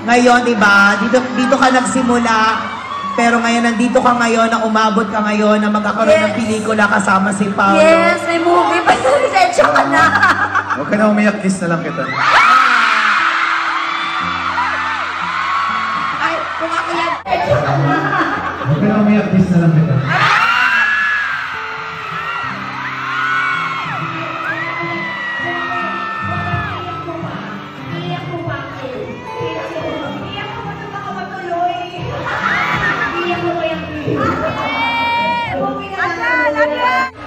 Ngayon, diba? Dito ka nagsimula. Pero ngayon, nandito ka ngayon, na umabot ka ngayon, na magkakaroon ng pelikula kasama si Paolo. Yes, may movie pa. Lisensya ka na. Huwag ka na umiyak, kiss na lang kita. Ay, kung ako yan. Huwag ka na umiyak, kiss na lang kita.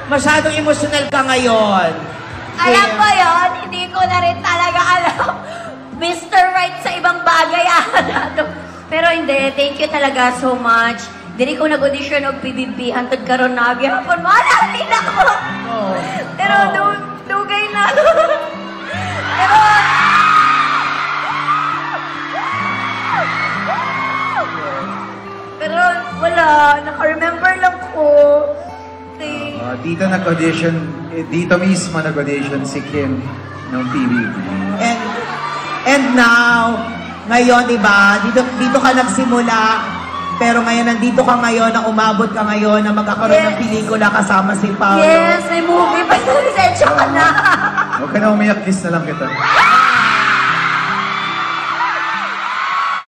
Masyadong emotional ka ngayon. Alam mo yun, hindi ko na rin talaga alam. Mr. Right sa ibang bagay ata. Pero hindi, thank you talaga so much. Dili ko nag-audition og PBB, hantod karon na gihapon. Mahalal din ako. Pero dugay na. Pero wala, naka-remember lang ko. Dito nag-audition, dito mismo nag-audition si Kim ng PBB. And now, ngayon, diba? Dito ka nagsimula. Pero ngayon, nandito ka ngayon, na umabot ka ngayon, na magkakaroon ng pelikula kasama si Paolo. Yes, may movie pa. Lisensya ka na. Huwag ka na umiyak, kiss na lang kita.